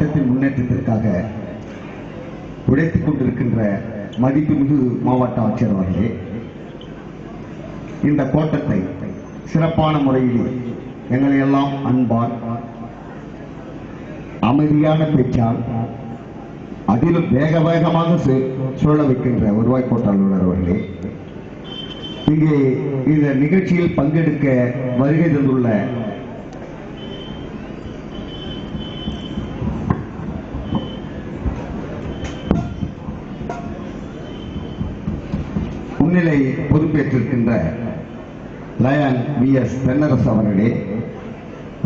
மாவட்டத்தின் முன்னேற்றத்திற்காக உழைத்துக் கொண்டிருக்கின்ற மதிப்புமிகு மாவட்ட ஆட்சியர் அவர்களே, இந்த கோட்டத்தை சிறப்பான முறையில் எங்களை எல்லாம் அன்பால் அமைதியான பேச்சால் அதிலும் வேக வேகமாக சுழல வைக்கின்ற வருவாய் கோட்ட அலுவலர் அவர்களே, இங்கே இந்த நிகழ்ச்சியில் பங்கெடுக்க வருகை தந்துள்ள முன்னிலை பொறுப்பேற்றிருக்கின்ற லயன் வி.எஸ். தென்னரசு அவர்களே,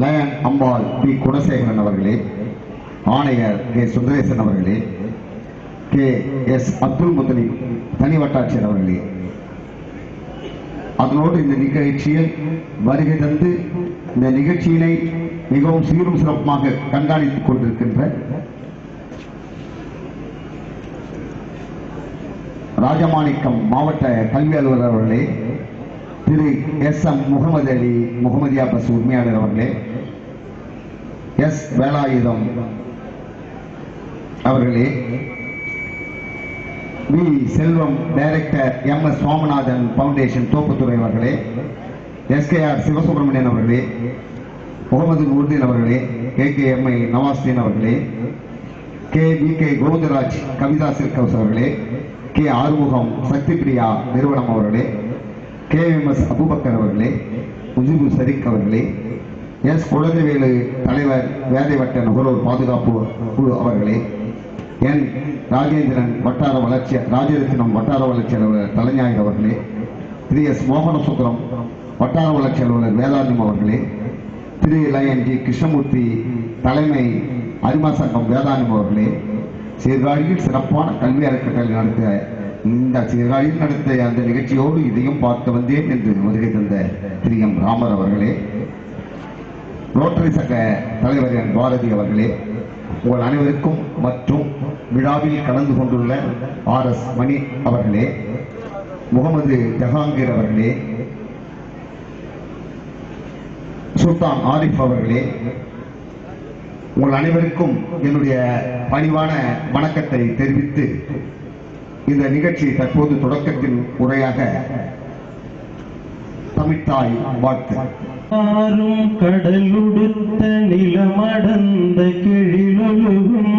லயன் அம்பாள் பி. குணசேகரன் அவர்களே, ஆணையர் கே. சுந்தரேசன் அவர்களே, கே. எஸ். அப்துல் முத்தலீப் தனி வட்டாட்சியர் அவர்களே, அதனோடு இந்த நிகழ்ச்சியில் வருகை தந்து இந்த நிகழ்ச்சியினை மிகவும் சீரும் சிறப்புமாக கண்காணித்துக் கொண்டிருக்கின்ற ராஜமாணிக்கம் மாவட்ட கல்வி அலுவலர் அவர்களே, திரு எஸ்.எம். முகமது அலி முகமதியா பஸ் உரிமையாளர் அவர்களே, எஸ். வேலாயுதம் அவர்களே, V. Selvam director M S. Swaminathan foundation Thopputhurai அவர்களே, எஸ்.கே.ஆர். சிவசுப்பிரமணியன் அவர்களே, முகமது நூர்தீன் அவர்களே, கே.கே.எம்.ஐ. நவாஸ்தீன் அவர்களே, கே.வி.கே. கோவிந்தராஜ் கவிதா சில்கவுஸ் அவர்களே, கே. ஆறுமுகம் சக்தி பிரியா நிறுவனம் அவர்களே, கே.எம்.எஸ். அபுபக்கர் அவர்களே, முஜிபு சரீக் அவர்களே, எஸ். குழந்தைவேலு தலைவர் வேதைவட்ட நுகர்வோர் பாதுகாப்பு குழு அவர்களே, என். ராஜேந்திரன் வட்டார வளர்ச்சி ராஜரத்தினம் வட்டார வளர்ச்சி அலுவலர் தலைஞாயிறு அவர்களே, திரு எஸ். மோகனசுந்தரம் வட்டார வளர்ச்சி அலுவலர் வேதாரண்யம் அவர்களே, திரு லயன் ஜி. கிருஷ்ணமூர்த்தி தலைமை அரிமா சங்கம் வேதாரண்யம் அவர்களே, சீர்காழியில் சிறப்பான கல்வி அறக்கட்டளை நடத்த இந்த சீர்காழியில் நடத்த அந்த நிகழ்ச்சியோடு இதையும் பார்த்து வந்தேன் என்று வருகை தந்த திரு எம். ராமர் அவர்களே, ரோட்டரி சங்க தலைவர் என். பாரதி அவர்களே, உங்கள் அனைவருக்கும் மற்றும் விழாவில் கலந்து கொண்டுள்ள ஆர்.எஸ். மணி அவர்களே, முகமது ஜஹாங்கீர் அவர்களே, சுல்தான் ஆரிஃப் அவர்களே, உங்கள் அனைவருக்கும் என்னுடைய பணிவான வணக்கத்தை தெரிவித்து இந்த நிகழ்ச்சி தற்போது தொடக்கத்தின் உரையாக தமிழ்த்தாய் வாழ்த்து. ஆறும் கடலுடுத்த நிலமடந்த கிழிலொழுகும்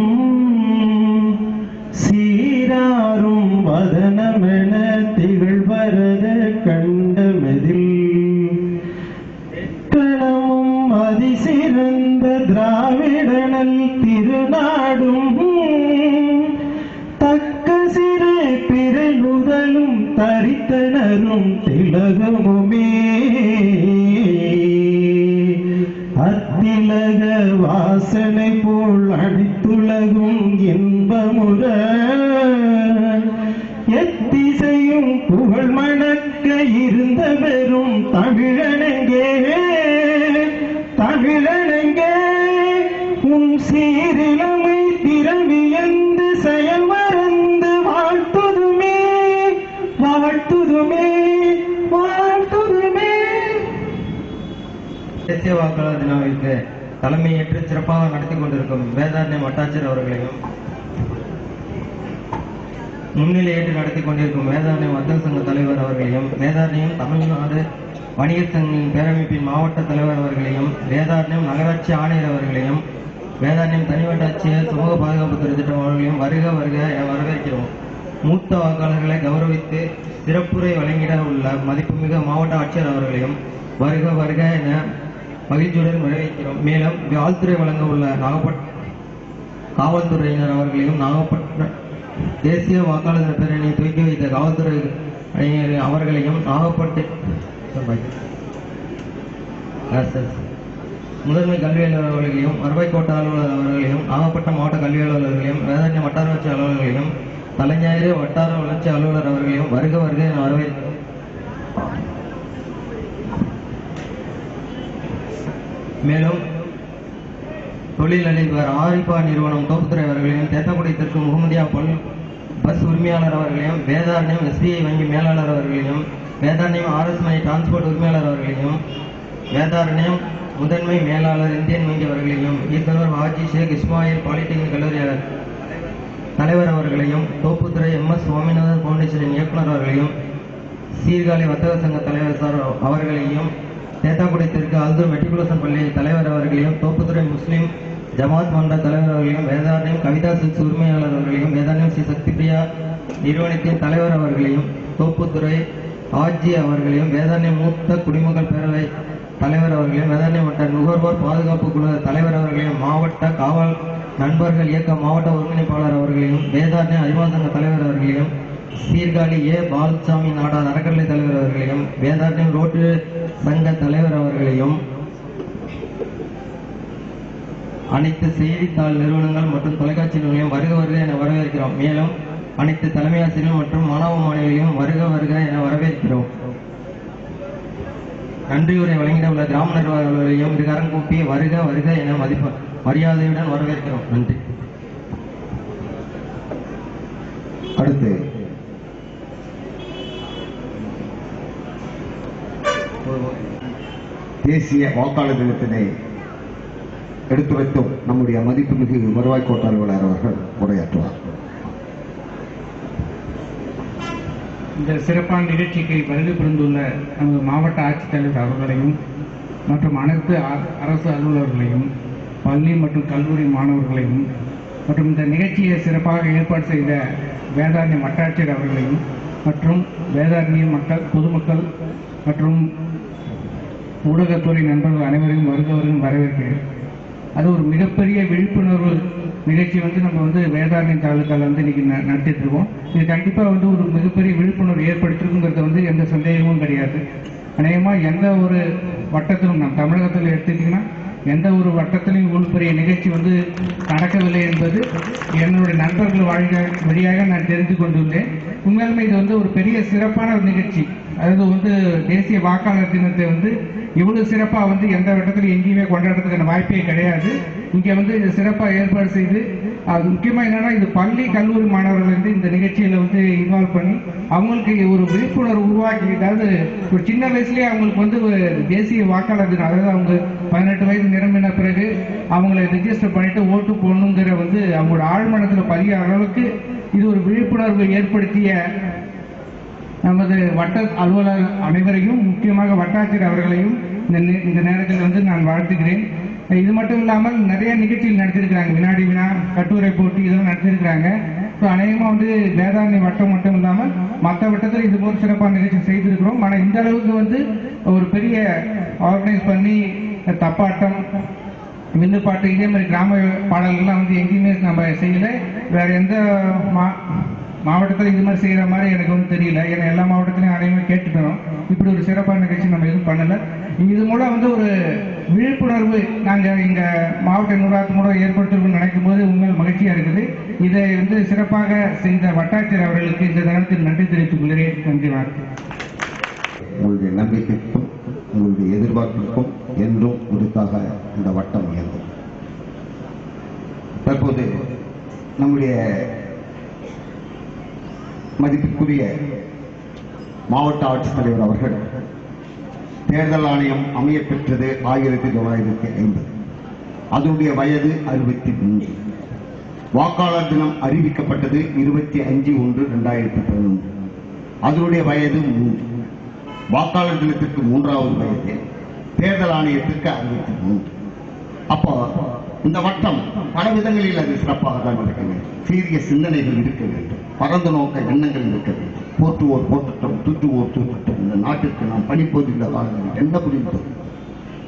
சீராரும் வதனமென திகழ்வரத கண்டமெதில் எக்கணமும் அதிசிறந்த திராவிடனல் திருநாடும் தக்க சிறு பிறகுதலும் தரித்தனரும் திலகமுமே அத்திலக வாசனை போல் அடித்துலகும் இன்பமுற எத்திசையும் புகழ் மணக்க இருந்த பெரும் தமிழனங்கே தமிழனங்கே உன் சீரிலமை திறவியந்து செயல் மறந்து வாழ்த்துதுமே வாழ்த்துதுமே வாழ்த்துதுமே. தேசிய வாக்காளர் தினாவிற்கு தலைமையேற்று சிறப்பாக நடத்தி கொண்டிருக்கும் வேதாரண்யம் வட்டாட்சியர் அவர்களையும், முன்னிலையேற்று நடத்தி கொண்டிருக்கும் வேதாரண்யம் வர்த்தக சங்க தலைவர் அவர்களையும், வேதாரண்யம் தமிழ்நாடு வணிகர் சங்கின் பேரமைப்பின் மாவட்ட தலைவர் அவர்களையும், வேதாரண்யம் நகராட்சி ஆணையர் அவர்களையும், வேதாரண்யம் தனி வட்டாட்சியர் சமூக பாதுகாப்புத்துறை திட்டம் அவர்களையும் வருக வருக என வரவேற்கிறோம். மூத்த வாக்காளர்களை கௌரவித்து சிறப்புரை வழங்கிட உள்ள மதிப்புமிகு மாவட்ட ஆட்சியர் அவர்களையும் வருக வருக என மகிழ்ச்சியுடன் வரவேற்கிறோம். மேலும் வாழ்த்துறை வழங்க உள்ள நாகப்பட்டினம் காவல்துறையினர் அவர்களையும், நாகப்பட்டினம் தேசிய வாக்காளர் பேரணியை துவக்கி வைத்த காவல்துறை அவர்களையும், நாகப்பட்டினம் முதன்மை கல்வி அலுவலர் அவர்களையும், வருவாய் கோட்ட அலுவலர் அவர்களையும், நாகப்பட்டினம் மாவட்ட கல்வி அலுவலர்களையும், வேதாரண்யம் வட்டார வளர்ச்சி அலுவலர்களையும், தலைஞாயிறு வட்டார வளர்ச்சி அலுவலர் அவர்களையும் வருக வருக என வரவேற்கிறோம். மேலும் தொழிலதிபர் ஆரிஃபா நிறுவனம் தோப்புத்துறை அவர்களையும், தேத்தக்குடி தெற்கு முகமதியா பஸ் உரிமையாளர் அவர்களையும், வேதாரண்யம் எஸ்பிஐ வங்கி மேலாளர் அவர்களையும், வேதாரண்யம் ஆர்எஸ் மணி டிரான்ஸ்போர்ட் உரிமையாளர் அவர்களையும், வேதாரண்யம் முதன்மை மேலாளர் இந்தியன் வங்கி அவர்களையும், இயக்குனர் ஹாஜி ஷேக் இஸ்மாயில் பாலிடெக்னிக் கல்லூரி தலைவர் அவர்களையும், தோப்புத்துறை MS சுவாமிநாதன் பவுண்டேஷனின் இயக்குனர் அவர்களையும், சீர்காழி வர்த்தக சங்க தலைவர் சார் அவர்களையும், தேத்தாக்குடி தெற்கு அல்தூர் மெட்ரிகுலேஷன் பள்ளி தலைவர் அவர்களையும், தோப்புத்துறை முஸ்லிம் ஜமாத் மன்ற தலைவர் அவர்களையும், வேதாரண்யம் கவிதா சில்க்ஸ் உரிமையாளர் அவர்களையும், வேதாரண்யம் ஸ்ரீ சக்தி பிரியா நிறுவனத்தின் தலைவர் அவர்களையும், தோப்புத்துறை ஆட்சி அவர்களையும், வேதாரண்யம் மூத்த குடிமக்கள் பேரவை தலைவர் அவர்களையும், வேதாரண்யம் வட்ட நுகர்வோர் பாதுகாப்பு குழு தலைவர் அவர்களையும், மாவட்ட காவல் நண்பர்கள் இயக்க மாவட்ட ஒருங்கிணைப்பாளர் அவர்களையும், வேதாரண்யம் அறிவாசங்க தலைவர் அவர்களையும், சீர்காழி பாலசாமி நாடார் அறக்கட்டளை தலைவர் அவர்களையும், வேதாரண்யம் ரோட்டு சங்க தலைவர் அவர்களையும், அனைத்து செய்தித்தாள் நிறுவனங்கள் மற்றும் தொலைக்காட்சி நிறுவனங்களையும் வருக வருக என வரவேற்கிறோம். மேலும் அனைத்து தலைமை ஆசிரியர்கள் மற்றும் மாணவ மாணவிகளையும் வருக வருக என வரவேற்கிறோம். நன்றியுரை வழங்கிட உள்ள கிராம நிர்வாகிகளையும் இருகரம் கூப்பி வருக வருக என மரியாதையுடன் வரவேற்கிறோம். நன்றி. அடுத்து தேசிய வாக்காளர் தினத்தினை எடுத்துரைத்தும் நம்முடைய மதிப்புமிகு வருவாய் கோட்ட அலுவலர் அவர்கள் உரையாற்றுவார். இந்த சிறப்பான நிகழ்ச்சிக்கு வருகை புரிந்துள்ள நமது மாவட்ட ஆட்சித்தலைவர் அவர்களையும் மற்றும் அனைத்து அரசு அலுவலர்களையும், பள்ளி மற்றும் கல்லூரி மாணவர்களையும் மற்றும் இந்த நிகழ்ச்சியை சிறப்பாக ஏற்பாடு செய்த வேதாரண்யம் வட்டாட்சியர் அவர்களையும் மற்றும் வேதாரண்ய மக்கள் பொதுமக்கள் மற்றும் ஊடகத்துறை நண்பர்கள் அனைவரையும் வருகிறவர்களும் வரவேற்கிறேன். அது ஒரு மிகப்பெரிய விழிப்புணர்வு நிகழ்ச்சி நம்ம வேதாரண்யம் தாலுக்காவில் இன்னைக்கு நடத்திட்டு இருக்கோம். இது கண்டிப்பாக ஒரு மிகப்பெரிய விழிப்புணர்வு ஏற்படுத்திருக்குங்கிறது எந்த சந்தேகமும் கிடையாது. அநேகமாக எந்த ஒரு வட்டத்திலும் நம் தமிழகத்தில் எடுத்துக்கிட்டீங்கன்னா எந்த ஒரு வட்டத்திலும் இவ்வளவு பெரிய நிகழ்ச்சி நடக்கவில்லை என்பது என்னுடைய நண்பர்கள் வழியாக நான் தெரிந்து கொண்டுள்ளேன். உண்மையிலுமே இது ஒரு பெரிய சிறப்பான ஒரு நிகழ்ச்சி. அதாவது தேசிய வாக்காளர் தினத்தை இவ்வளவு சிறப்பா எந்த வட்டத்திலும் எங்கேயுமே கொண்டாடுறதுக்கான வாய்ப்பே கிடையாது. இங்க இது சிறப்பா ஏற்பாடு செய்து அது முக்கியமா என்னன்னா இது பள்ளி கல்லூரி மாணவர்கள் இந்த நிகழ்ச்சியில இன்வால்வ் பண்ணி அவங்களுக்கு ஒரு விழிப்புணர்வு உருவாக்கி, அதாவது ஒரு சின்ன வயசுலயே அவங்களுக்கு தேசிய வாக்காளர் தினம், அதாவது அவங்க 18 வயது நிரம்பின பிறகு அவங்களை ரெஜிஸ்டர் பண்ணிட்டு ஓட்டு போடணுங்கிற அவங்களோட ஆழ்மனத்துல பதிய அளவுக்கு இது ஒரு விழிப்புணர்வு ஏற்படுத்திய நமது வட்ட அலுவலர் அனைவரையும், முக்கியமாக வட்டாட்சியர் அவர்களையும் இந்த நேரத்தில் நான் வாழ்த்துகிறேன். இது மட்டும் இல்லாமல் நிறைய நிகழ்ச்சிகள் நடத்திருக்கிறாங்க. வினாடி வினா, கட்டுரை போட்டி இதெல்லாம் நடத்திருக்கிறாங்க. ஸோ அநேகமாக வேதாரண்ய வட்டம் மட்டும் இல்லாமல் மற்ற வட்டத்தில் இது போல் சிறப்பான நிகழ்ச்சி செய்திருக்கிறோம். ஆனால் இந்த அளவுக்கு ஒரு பெரிய ஆர்கனைஸ் பண்ணி தப்பாட்டம், வில்லுப்பாட்டு இதே மாதிரி கிராம பாடல்கள்லாம் எங்கேயுமே நம்ம செய்யலை. வேற எந்த மாவட்டத்தில் இது மாதிரி செய்கிற மாதிரி எனக்கு தெரியல. ஏன்னா எல்லா மாவட்டத்திலையும் அனைவருமே கேட்டுக்கிறோம். இப்படி ஒரு சிறப்பான நிகழ்ச்சி நம்ம எதுவும் பண்ணலை. இது மூலம் ஒரு விழிப்புணர்வு நாங்கள் எங்கள் மாவட்ட நிர்வாகத்து மூலம் ஏற்படுத்தணும்னு நினைக்கும் போது உண்மையில் மகிழ்ச்சியாக இருக்குது. இதை சிறப்பாக செய்த வட்டாட்சியர் அவர்களுக்கு இந்த நேரத்தில் நன்றி தெரிவித்துக் கொள்கிறேன். நன்றி. வணக்கம். உங்களுடைய நம்பிக்கைக்கும் உங்களுடைய எதிர்பார்ப்புக்கும் என்றும் உறுதியாக இந்த வட்டம் இயங்கும். தற்போது நம்முடைய மதிப்புக்குரிய மாவட்ட ஆட்சித்தலைவர் அவர்கள் தேர்தல் ஆணையம் அமைய பெற்றது 1950. அதனுடைய வயது 63. வாக்காளர் தினம் அறிவிக்கப்பட்டது 25/1/2011. அதனுடைய வயது 3. வாக்காளர் தினத்திற்கு 3வது வயது, தேர்தல் ஆணையத்திற்கு 63. அப்போ இந்த வட்டம் பல விதங்களில் அது சிறப்பாக தான் இருக்க வேண்டும். சீரிய சிந்தனைகள் இருக்க வேண்டும், பரந்த நோக்க எண்ணங்கள் இருக்க வேண்டும். போற்றுவோர் போற்றட்டும், தூற்றுவோர் தூற்றட்டும், இந்த நாட்டிற்கு நாம் பணிப்போதுள்ள காலங்களில் என்ன புரிந்தோம்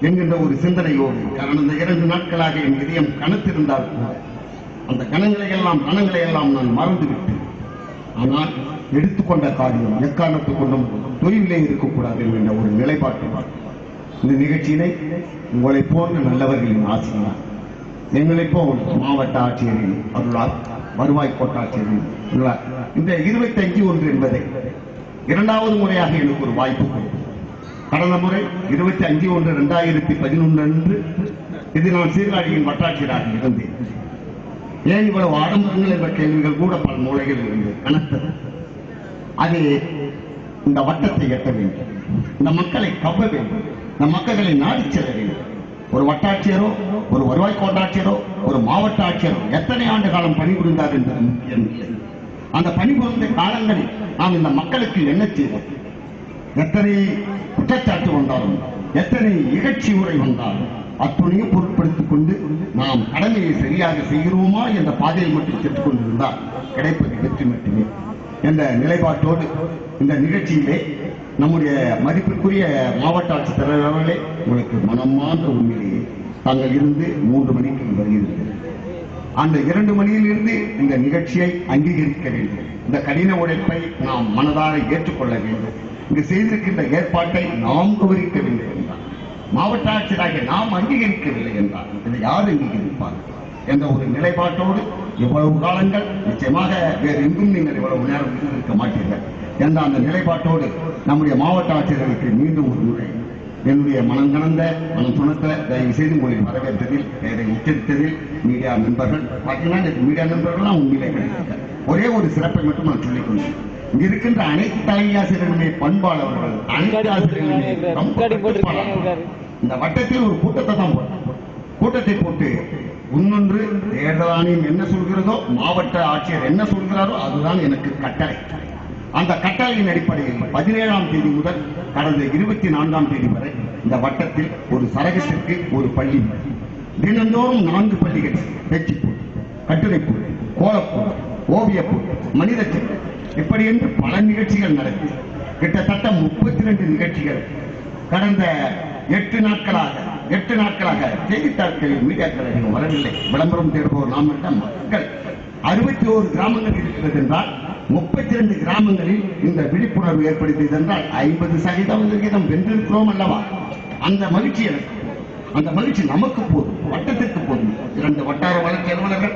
என்கின்ற ஒரு சிந்தனையோடு கடந்த 2 நாட்களாக என் இதயம் கனத்திருந்தால் கூட அந்த கணங்களை எல்லாம் நான் மறந்துவிட்டு, ஆனால் எடுத்துக்கொண்ட காரியம் எக்காரணத்தை கொண்டும் தொய்விலே இருக்கக்கூடாது என்கின்ற ஒரு நிலைப்பாட்டு இந்த நிகழ்ச்சியினை உங்களை போன்ற நல்லவர்களின் ஆசையார், எங்களை போல் மாவட்ட ஆட்சியரின் அருளார், வருவாய் கோட்டாட்சியரின் உள்ளார் இந்த 25/1 என்பதை 2வது முறையாக எனக்கு ஒரு வாய்ப்பு கொடுத்தது. கடந்த முறை 25/1/2011 அன்று இது நான் சீர்காழியின் வட்டாட்சியராக இருந்தேன். ஏன் இவ்வளவு ஆடம்பரங்கள் என்ற கேள்விகள் கூட பல மூலைகள் இருந்து கனத்தது. அது இந்த வட்டத்தை எட்ட வேண்டும், இந்த மக்களை கவ்வ வேண்டும், இந்த மக்களை நாடி செல்ல வேண்டும். ஒரு வட்டாட்சியரோ, ஒரு வருவாய் கோட்டாட்சியரோ, ஒரு மாவட்ட ஆட்சியரோ எத்தனை ஆண்டு காலம் பணிபுரிந்தார் என்பது முக்கியம் இல்லை. அந்த பணிபுரிந்த காலங்களில் நாம் இந்த மக்களுக்கு என்ன செய்தோம்? எத்தனை குற்றச்சாட்டு வந்தாலும், எத்தனை இகழ்ச்சி உரை வந்தாலும் அத்துணையும் பொருட்படுத்திக் கொண்டு நாம் கடமையை சரியாக செய்கிறோமா என்ற பாதையில் மட்டும் சென்று கொண்டிருந்தால் கிடைப்பது வெற்றி மட்டுமே என்ற நிலைப்பாட்டோடு இந்த நிகழ்ச்சியிலே நம்முடைய மதிப்பிற்குரிய மாவட்ட ஆட்சித்தலைவர் அவர்களே, உங்களுக்கு மனமார்ந்த உண்மையிலேயே தாங்கள் இருந்து 3 மணிக்கு வருகிறது. அந்த 2 மணியிலிருந்து இந்த நிகழ்ச்சியை அங்கீகரிக்க வேண்டும். இந்த கடின உழைப்பை நாம் மனதார ஏற்றுக்கொள்ள வேண்டும். இங்கு செய்திருக்கின்ற ஏற்பாட்டை நாம் கவனிக்க வேண்டும் என்றார். மாவட்ட ஆட்சியராக நாம் அங்கீகரிக்கவில்லை என்றார். இதை யார் அங்கீகரிப்பார்கள் என்ற ஒரு நிலைப்பாட்டோடு இவ்வளவு காலங்கள் நிச்சயமாக வேறு எங்கும் நீங்கள் இவ்வளவு நேரம் இருக்க மாட்டீர்கள் என்ற அந்த நிலைப்பாட்டோடு நம்முடைய மாவட்ட ஆட்சியர்களுக்கு மீண்டும் ஒரு முறை என்னுடைய மனம் கலந்த மனம் துணத்த தயவு செய்து உங்களை வரவேற்றதில், பெயரை உச்சரித்ததில் மீடியா நண்பர்கள் பார்த்தீங்கன்னா மீடியா நண்பர்கள்லாம் உண்மையிலே கிடைக்கிறார். ஒரே ஒரு சிறப்பை மட்டும் நான் சொல்லிக் கொண்டேன். இங்க இருக்கின்ற அனைத்து தலைமை ஆசிரியர்களுமே பண்பாளர்கள், அனைத்து ஆசிரியர்களுமே ரொம்ப கட்டுப்பாடாளர்கள். இந்த வட்டத்தில் ஒரு கூட்டத்தை தான் கூட்டத்தை போட்டு இன்னொன்று தேர்தல் ஆணையம் என்ன சொல்கிறதோ, மாவட்ட ஆட்சியர் என்ன சொல்கிறாரோ அதுதான் எனக்கு கட்டளை. அந்த கட்டளையின் அடிப்படையில் 17ஆம் தேதி முதல் கடந்த 24ஆம் தேதி வரை இந்த வட்டத்தில் ஒரு சரகத்திற்கு ஒரு பள்ளி, தினந்தோறும் 4 பள்ளிகள், பேச்சுப்போட்டி, கட்டுரைப்போட்டி, கோலப்போட்டி, ஓவியப்போட்டி, மனித சட்டை, இப்படி என்று பல நிகழ்ச்சிகள் நடத்தி கிட்டத்தட்ட 32 நிகழ்ச்சிகள் கடந்த 8 நாட்களாக செய்தித்தாட்களில் மீடியாக்கள் வரவில்லை. விளம்பரம் தேடுவோர் நாம் மக்கள் 61 கிராமங்கள் இருக்கிறது என்றால் 32 கிராமங்களில் இந்த விழிப்புணர்வு ஏற்படுத்தியது என்றால் 50% வென்றிருக்கிறோம் அல்லவா? அந்த மகிழ்ச்சி எனக்கு, அந்த மகிழ்ச்சி நமக்கு போதும், வட்டத்திற்கு போதும். 2 வட்டார வளர்ச்சி அலுவலர்கள்,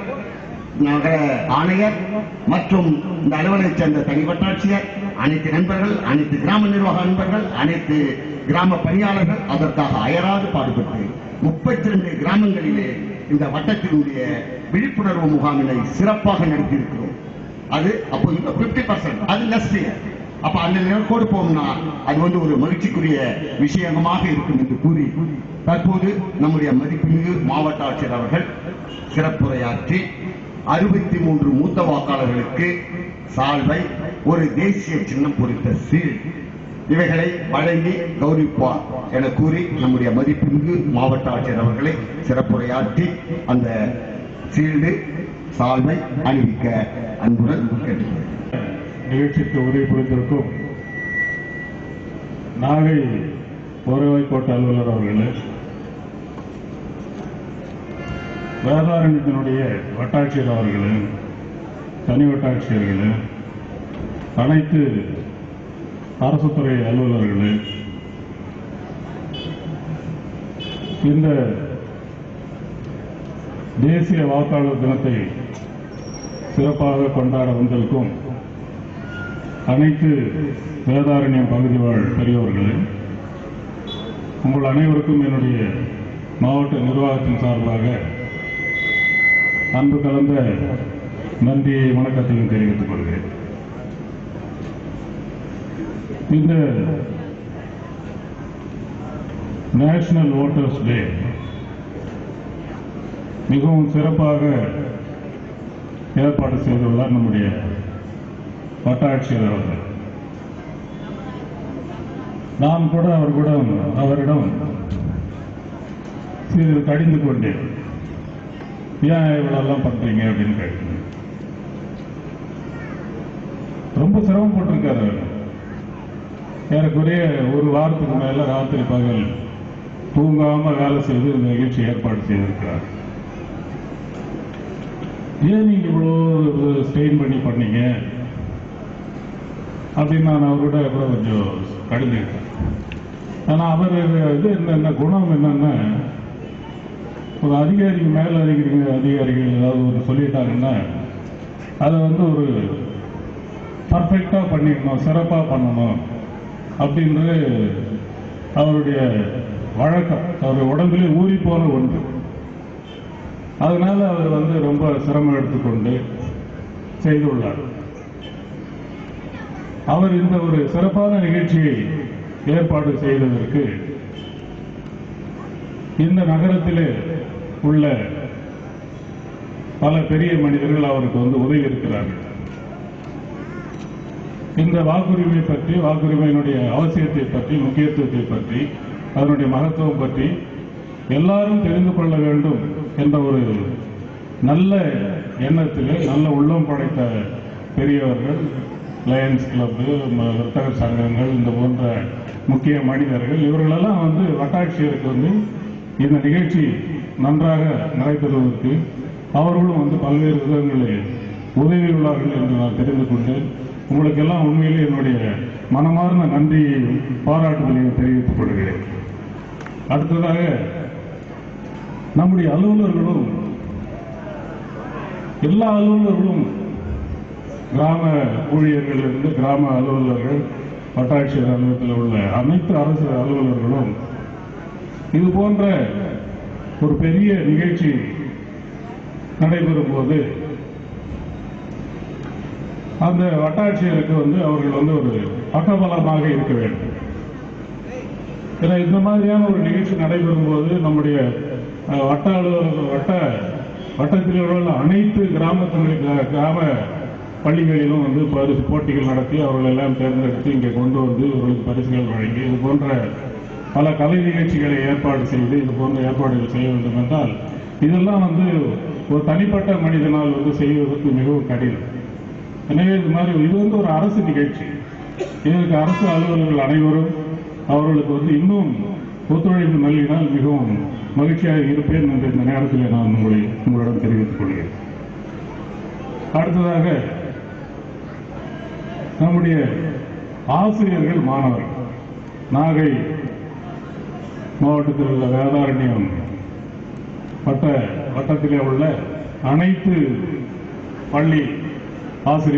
நகர ஆணையர் மற்றும் இந்த அலுவலகத்தை சேர்ந்த தனி வட்டாட்சியர், அனைத்து நண்பர்கள், அனைத்து கிராம நிர்வாக நண்பர்கள், அனைத்து கிராம பணியாளர்கள் அதற்காக அயராது பாடுபட்டு 32 கிராமங்களிலே இந்த வட்டத்தினுடைய விழிப்புணர்வு முகாமினை சிறப்பாக நடத்தியிருக்கிறோம். அது அப்போ 50%, அது லெஸ். அப்ப அந்த நிலக்கோடு போகணும்னா அது ஒரு மகிழ்ச்சிக்குரிய விஷயமாக இருக்கும் என்று கூறி தற்போது நம்முடைய மதிப்புமிகு மாவட்ட ஆட்சியர் அவர்கள் சிறப்புரையாற்றி 63 மூத்த வாக்காளர்களுக்கு சால்வை, ஒரு தேசிய சின்னம் பொறித்த சீல் இவைகளை வழங்கி கௌரவிப்பார் என கூறி நம்முடைய மதிப்புமிகு மாவட்ட ஆட்சியர் அவர்களை சிறப்புரையாற்றி அந்த சீல்டு சால்வை அணிவிக்க அன்புடன் கேட்டுக்கொள்கிறேன். நிகழ்ச்சிக்கு உதவி புரிந்திருக்கும் நாகை வருவாய் கோட்ட அலுவலர் அவர்களே, வேதாரண்யத்தினுடைய வட்டாட்சியர் அவர்களே, தனி வட்டாட்சியர்களே, அனைத்து அரசு துறை அலுவலர்களே, இந்த தேசிய வாக்காளர் தினத்தை சிறப்பாக கொண்டாட வந்திருக்கும் அனைத்து வேதாரண்யம் பகுதி வாழ் பெரியவர்களே, உங்கள் அனைவருக்கும் என்னுடைய மாவட்ட நிர்வாகத்தின் சார்பாக அன்பு கலந்த நன்றியை வணக்கத்தையும் தெரிவித்துக் கொள்கிறேன். இந்த நேஷனல் ஓட்டர்ஸ் டே மிகவும் சிறப்பாக ஏற்பாடு செய்துள்ளார் நம்முடைய வட்டாட்சியர் அவர்கள். நான் கூட அவரிடம் சிறிது கடிந்து கொண்டேன், ஏன் இவ்வளவு பண்றீங்க அப்படின்னு கேட்டேன். ரொம்ப சிரமப்பட்டிருக்காரு. ஏறக்குறைய ஒரு வாரத்துக்கு மேல ராத்திரி பகல் தூங்காம வேலை செய்து இந்த நிகழ்ச்சி ஏற்பாடு செய்திருக்கிறார். ஏன் நீங்க இவ்வளோ ஸ்ட்ரெயின் பண்ணி பண்ணீங்க அப்படின்னு நான் அவரோட கூட கொஞ்சம் கடிந்துக்கிட்டேன். ஆனால் அவர் இது என்ன குணம் என்னன்னா, ஒரு அதிகாரிக்கு மேல அதிகாரிகள் ஏதாவது ஒரு சொல்லிட்டாங்கன்னா அதை ஒரு பர்ஃபெக்டா பண்ணிக்கணும், சிறப்பா பண்ணணும் அப்படின்றது அவருடைய வழக்கம். அவர் உடம்பிலே ஊறி போன ஒன்று. அதனால அவர் ரொம்ப சிரமம் எடுத்துக்கொண்டு செய்துள்ளார். அவர் இந்த ஒரு சிறப்பான நிகழ்ச்சியை ஏற்பாடு செய்ததற்கு இந்த நகரத்திலே உள்ள பல பெரிய மனிதர்கள் அவருக்கு உதவி இருக்கிறார்கள். இந்த வாக்குரிமை பற்றி, வாக்குரிமையினுடைய அவசியத்தை பற்றி, முக்கியத்துவத்தை பற்றி, அதனுடைய மகத்துவம் பற்றி எல்லாரும் தெரிந்து கொள்ள வேண்டும் என்ற ஒரு நல்ல எண்ணத்திலே, நல்ல உள்ளம் படைத்த பெரியவர்கள், லயன்ஸ் கிளப், வர்த்தகர் சங்கங்கள், இந்த போன்ற முக்கிய மனிதர்கள், இவர்களெல்லாம் வட்டாட்சியருக்கு இந்த நிகழ்ச்சி நன்றாக நடைபெறுவதற்கு அவர்களும் பல்வேறு விதங்களில் உதவியுள்ளார்கள் என்று நான் தெரிந்து கொண்டேன். உங்களுக்கெல்லாம் உண்மையிலே என்னுடைய மனமார்ந்த நன்றியையும் பாராட்டுதலையும் தெரிவித்துக் கொள்கிறேன். அடுத்ததாக நம்முடைய அலுவலர்களும், எல்லா அலுவலர்களும், கிராம ஊழியர்களிலிருந்து கிராம அலுவலர்கள், வட்டாட்சியர் அலுவலகத்தில் உள்ள அனைத்து அரசு அலுவலர்களும் இது போன்ற ஒரு பெரிய நிகழ்ச்சி நடைபெறும் போது அந்த வட்டாட்சியருக்கு அவர்கள் ஒரு பக்கபலமாக இருக்க வேண்டும். ஏன்னா இந்த மாதிரியான ஒரு நிகழ்ச்சி நடைபெறும் போது நம்முடைய வட்ட அலுவலர்கள், வட்டத்தில் உள்ள அனைத்து கிராம பள்ளிகளிலும் பரிசு போட்டிகள் நடத்தி அவர்கள் எல்லாம் தேர்ந்தெடுத்து இங்கே கொண்டு இவர்களுக்கு பரிசுகள் வழங்கி இது போன்ற பல கலை நிகழ்ச்சிகளை ஏற்பாடு செய்து இது போன்ற ஏற்பாடுகள் செய்ய வேண்டும் என்றால் இதெல்லாம் ஒரு தனிப்பட்ட மனிதனால் செய்வதற்கு மிகவும் கடினம். எனவே இது ஒரு அரசு நிகழ்ச்சி. இதற்கு அரசு அலுவலர்கள் அனைவரும் அவர்களுக்கு இன்னும் ஒத்துழைப்பு நல்கினால் மிகவும் மகிழ்ச்சியாக இருப்பேன் என்று இந்த நேரத்தில் நான் உங்களிடம் தெரிவித்துக் கொள்கிறேன். அடுத்ததாக நம்முடைய ஆசிரியர்கள், மாணவர்கள், நாகை மாவட்டத்தில் உள்ள வேதாரண்யம் வட்டத்திலே உள்ள அனைத்து பள்ளி ஆசிரியர்